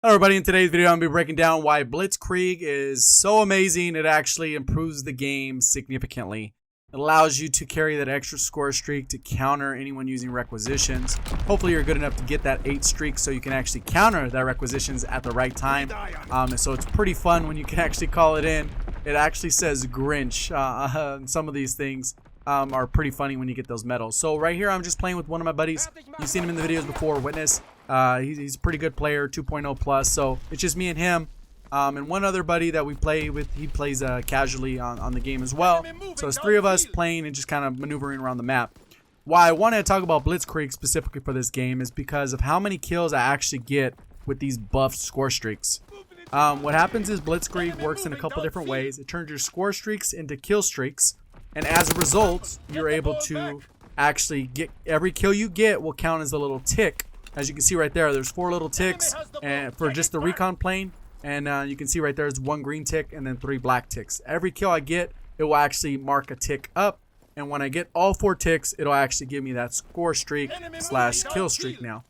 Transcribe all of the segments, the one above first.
Hello everybody, in today's video I'm going to be breaking down why Blitzkrieg is so amazing. It actually improves the game significantly. It allows you to carry that extra score streak to counter anyone using requisitions. Hopefully you're good enough to get that 8 streak so you can actually counter that requisitions at the right time. So it's pretty fun when you can actually call it in. It actually says Grinch. Some of these things are pretty funny when you get those medals. So right here I'm just playing with one of my buddies. You've seen him in the videos before, Witness. He's a pretty good player, 2.0 plus, so it's just me and him. And one other buddy that we play with, he plays casually on the game as well. So it's 3 of us playing and just kind of maneuvering around the map. Why I wanted to talk about Blitzkrieg specifically for this game is because of how many kills I actually get with these buffed score streaks. What happens is Blitzkrieg works in a couple different ways. It turns your score streaks into kill streaks, and as a result, you're able to actually get every kill you get will count as a little tick. As you can see right there, there's 4 little ticks and for just the recon plane, and you can see right there is 1 green tick and then 3 black ticks. Every kill I get, it will actually mark a tick up, and when I get all 4 ticks, it'll actually give me that score streak slash kill streak now.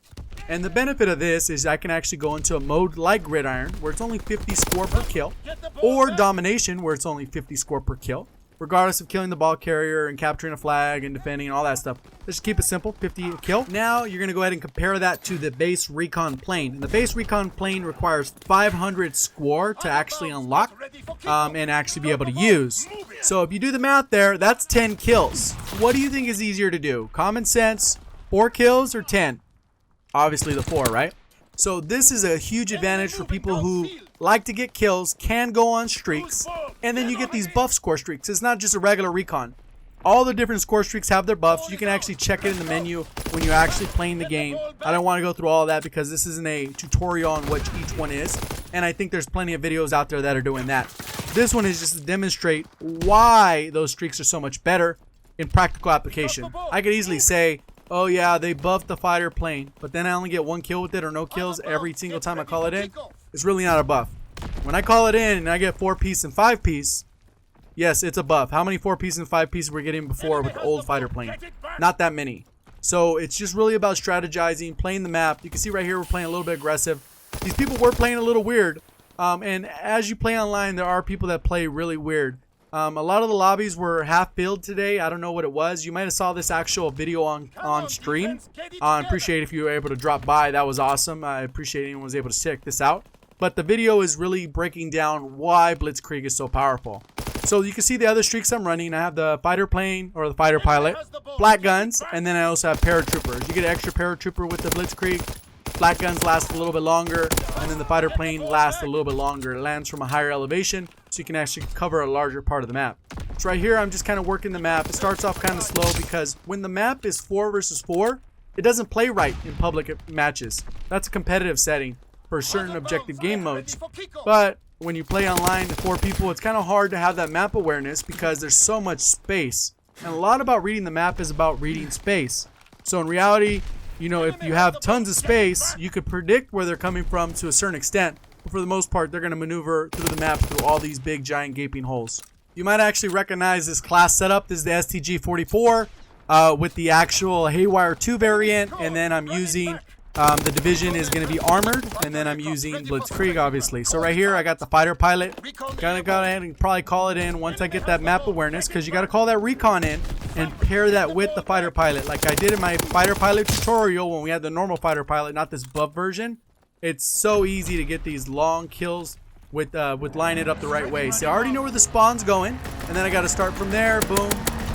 And the benefit of this is I can actually go into a mode like Gridiron, where it's only 50 score per kill, or Domination, where it's only 50 score per kill, regardless of killing the ball carrier and capturing a flag and defending and all that stuff. Let's just keep it simple, 50 a kill. Now you're going to go ahead and compare that to the base recon plane. And the base recon plane requires 500 score to actually unlock and actually be able to use. So if you do the math there, that's 10 kills. What do you think is easier to do? Common sense, 4 kills or 10? Obviously the 4, right? So this is a huge advantage for people who like to get kills, can go on streaks, and then you get these buff score streaks. It's not just a regular recon. All the different score streaks have their buffs. You can actually check it in the menu when you're actually playing the game. I don't want to go through all of that because this isn't a tutorial on what each one is, and I think there's plenty of videos out there that are doing that. This one is just to demonstrate why those streaks are so much better in practical application. I could easily say, oh yeah, they buffed the fighter plane, but then I only get 1 kill with it or no kills every single time I call it in. It's really not a buff. When I call it in and I get 4-piece and 5-piece, yes, it's a buff. How many 4-piece and 5-piece were getting before with the old fighter plane? Not that many. So it's just really about strategizing, playing the map. You can see right here we're playing a little bit aggressive. These people were playing a little weird. And as you play online, there are people that play really weird. A lot of the lobbies were half filled today. I don't know what it was. You might have saw this actual video on stream. I appreciate if you were able to drop by. That was awesome. I appreciate anyone was able to check this out. But the video is really breaking down why Blitzkrieg is so powerful. So you can see the other streaks I'm running. I have the fighter plane or the fighter pilot, black guns, and then I also have paratroopers. You get an extra paratrooper with the Blitzkrieg. Black guns last a little bit longer, and then the fighter plane lasts a little bit longer. It lands from a higher elevation, so you can actually cover a larger part of the map. So right here, I'm just kind of working the map. It starts off kind of slow because when the map is 4 versus 4, it doesn't play right in public matches. That's a competitive setting for certain objective game modes. But when you play online to 4 people, it's kind of hard to have that map awareness because there's so much space. And a lot about reading the map is about reading space. So in reality, you know, if you have tons of space, you could predict where they're coming from to a certain extent. But for the most part, they're going to maneuver through the map through all these big, giant, gaping holes. You might actually recognize this class setup. This is the STG-44 with the actual Haywire 2 variant. And then I'm using, the division is going to be armored. And then I'm using Blitzkrieg, obviously. So right here, I got the fighter pilot. Gonna go ahead and probably call it in once I get that map awareness, because you got to call that recon in and pair that with the fighter pilot like I did in my fighter pilot tutorial when we had the normal fighter pilot, not this buff version. It's so easy to get these long kills with lining it up the right way. See, I already know where the spawn's going, and then I got to start from there. Boom,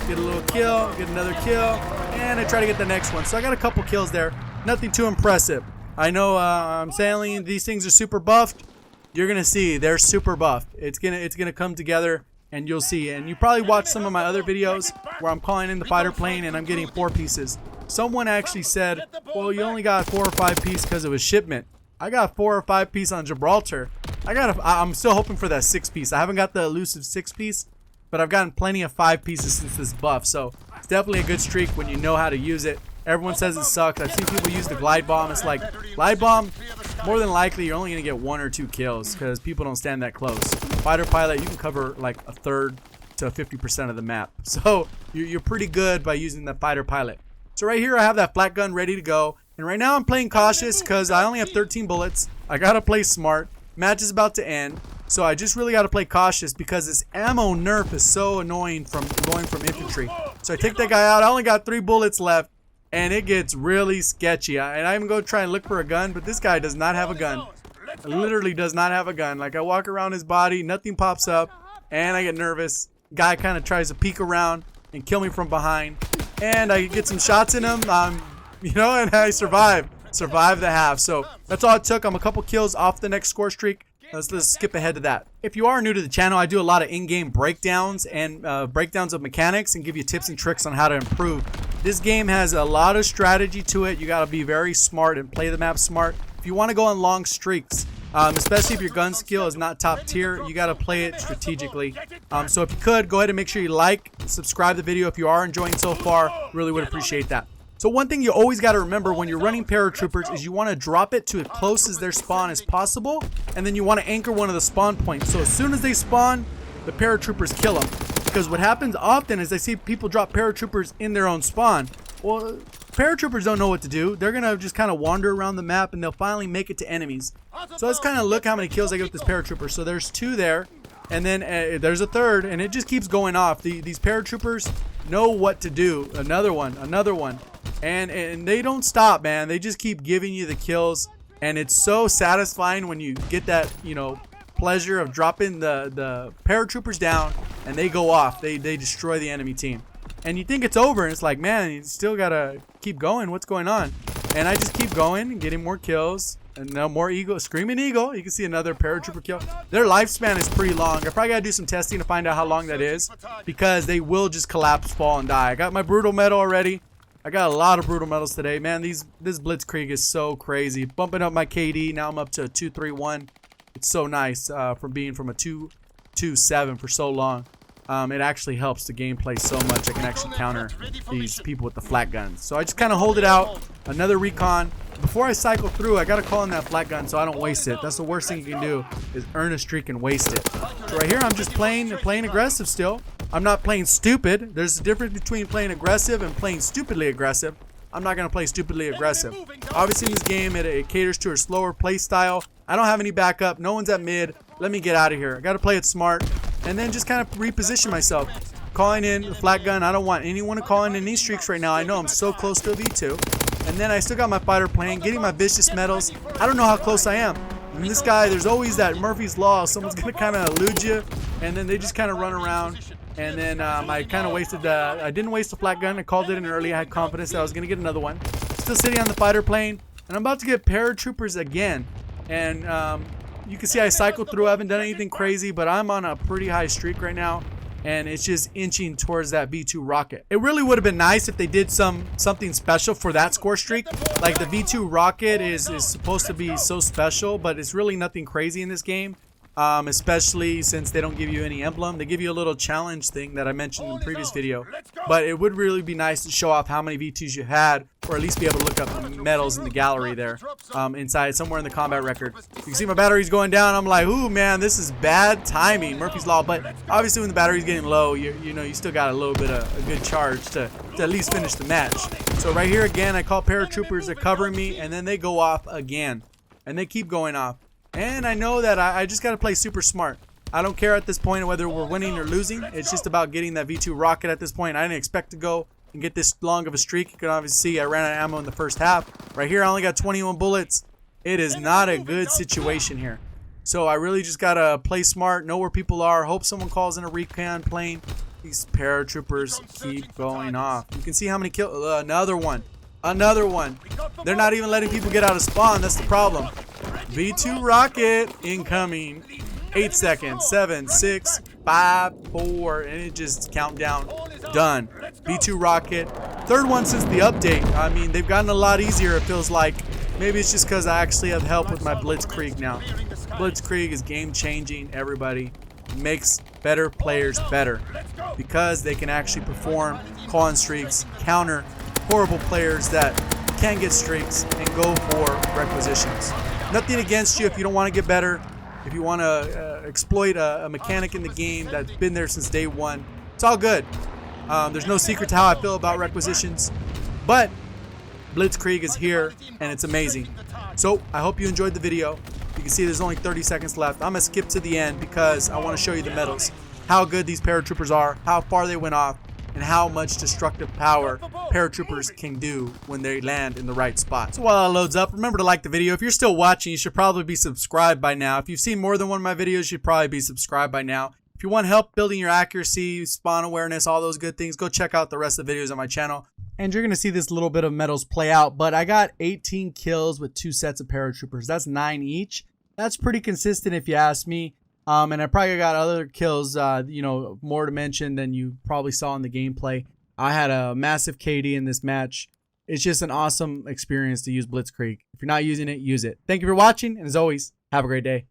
get a little kill, get another kill, and I try to get the next one. So I got a couple kills there. Nothing too impressive. I know I'm saying these things are super buffed. You're gonna see they're super buffed. It's gonna come together, and you'll see. And you probably watched some of my other videos where I'm calling in the fighter plane and I'm getting 4 pieces. Someone actually said, well, you only got 4 or 5 pieces because it was shipment. I got 4 or 5 piece on Gibraltar. I'm still hoping for that 6 piece. I haven't got the elusive 6 piece, but I've gotten plenty of 5 pieces since this buff. So it's definitely a good streak when you know how to use it. Everyone says it sucks. I've seen people use the glide bomb. It's like, glide bomb, more than likely you're only going to get 1 or 2 kills because people don't stand that close. Fighter pilot, you can cover like a third to 50% of the map. So you're pretty good by using the fighter pilot. So right here I have that flat gun ready to go. And right now I'm playing cautious because I only have 13 bullets. I gotta play smart. Match is about to end, so I just really gotta play cautious because this ammo nerf is so annoying from going from infantry. So I take that guy out. I only got 3 bullets left, and it gets really sketchy. And I even go try and look for a gun, but this guy does not have a gun. Literally does not have a gun. Like, I walk around his body, nothing pops up, and I get nervous. Guy kind of tries to peek around and kill me from behind, and I get some shots in him, you know, and I survive the half. So that's all it took. I'm a couple kills off the next score streak. Let's skip ahead to that. If you are new to the channel, I do a lot of in-game breakdowns and breakdowns of mechanics and give you tips and tricks on how to improve. This game has a lot of strategy to it. You got to be very smart and play the map smart. If you want to go on long streaks, especially if your gun skill is not top tier, you got to play it strategically. So if you could, go ahead and make sure you like, subscribe the video if you are enjoying so far. Really would appreciate that. So one thing you always got to remember when you're running paratroopers is you want to drop it to as close as their spawn as possible, and then you want to anchor one of the spawn points. So as soon as they spawn, the paratroopers kill them. Because what happens often is I see people drop paratroopers in their own spawn. Well, paratroopers don't know what to do. They're going to just kind of wander around the map, and they'll finally make it to enemies. So let's kind of look how many kills I get with this paratrooper. So there's 2 there, and then there's a 3rd, and it just keeps going off. These paratroopers know what to do. Another one, another one. And they don't stop, man. They just keep giving you the kills, and it's so satisfying when you get that, you know, pleasure of dropping the paratroopers down and they go off. They destroy the enemy team, and you think it's over, and it's like, man, you still gotta keep going. What's going on? And I just keep going and getting more kills, and now more eagle, screaming eagle. You can see another paratrooper kill. Their lifespan is pretty long. I probably gotta do some testing to find out how long that is, because they will just collapse, fall, and die. I got my brutal medal already. I got a lot of brutal medals today, man. This Blitzkrieg is so crazy. Bumping up my KD. Now I'm up to a 231. It's so nice from being from a 227 for so long. It actually helps the gameplay so much. I can actually counter these people with the flat guns. So I just kind of hold it out. Another recon. Before I cycle through, I got to call in that flat gun so I don't waste it. That's the worst thing you can do, is earn a streak and waste it. So right here, I'm just playing aggressive still. I'm not playing stupid. There's a difference between playing aggressive and playing stupidly aggressive. I'm not going to play stupidly aggressive. Obviously in this game, it caters to a slower play style. I don't have any backup. No one's at mid. Let me get out of here. I got to play it smart and then just kind of reposition myself. Calling in the flat gun. I don't want anyone to call in any streaks right now. I know I'm so close to a V2. And then I still got my fighter plane, getting my vicious medals. I don't know how close I am. I mean, this guy, there's always that Murphy's Law. Someone's going to kind of elude you, and then they just kind of run around. And then I kind of wasted I didn't waste a flat gun. I called it in early. I had confidence that I was going to get another one. Still sitting on the fighter plane, and I'm about to get paratroopers again. And you can see I cycled through. I haven't done anything crazy, but I'm on a pretty high streak right now. And it's just inching towards that V2 rocket. It really would have been nice if they did something special for that score streak. Like the V2 rocket is supposed to be so special, but it's really nothing crazy in this game. Especially since they don't give you any emblem. They give you a little challenge thing that I mentioned in the previous video. But it would really be nice to show off how many V2s you had, or at least be able to look up the medals in the gallery there, inside somewhere in the combat record. You can see my battery's going down. I'm like, ooh, man, this is bad timing, Murphy's Law. But obviously when the battery's getting low, you know, you still got a little bit of a good charge to at least finish the match. So right here again, I call paratroopers. They're covering me, and then they go off again, and they keep going off. And I know that I just got to play super smart. I don't care at this point whether we're winning or losing. It's just about getting that V2 rocket at this point. I didn't expect to go and get this long of a streak. You can obviously see I ran out of ammo in the first half. Right here, I only got 21 bullets. It is not a good situation here. So I really just got to play smart, know where people are, hope someone calls in a recon plane. These paratroopers keep going off. You can see how many kills. Another one. Another one. They're not even letting people get out of spawn. That's the problem. V2 rocket incoming. 8 seconds. 7, 6, 5, 4, and it just count down. Done. V2 rocket. 3rd one since the update. I mean, they've gotten a lot easier, it feels like. Maybe it's just because I actually have help with my Blitzkrieg now. Blitzkrieg is game changing, everybody. It makes better players better because they can actually perform call in streaks, counter horrible players that can get streaks, and go for requisitions. Nothing against you if you don't want to get better, if you want to exploit a mechanic in the game that's been there since day one. It's all good. There's no secret to how I feel about requisitions, but Blitzkrieg is here and it's amazing. So I hope you enjoyed the video. can see there's only 30 seconds left. I'm going to skip to the end because I want to show you the medals. How good these paratroopers are, how far they went off, and how much destructive power paratroopers can do when they land in the right spot. So while that loads up, remember to like the video. If you're still watching, you should probably be subscribed by now. If you've seen more than one of my videos, you should probably be subscribed by now. If you want help building your accuracy, spawn awareness, all those good things, go check out the rest of the videos on my channel. And you're going to see this little bit of medals play out. But I got 18 kills with 2 sets of paratroopers. That's 9 each. That's pretty consistent if you ask me. And I probably got other kills, you know, more to mention than you probably saw in the gameplay. I had a massive KD in this match. It's just an awesome experience to use Blitzkrieg. If you're not using it, use it. Thank you for watching, and as always, have a great day.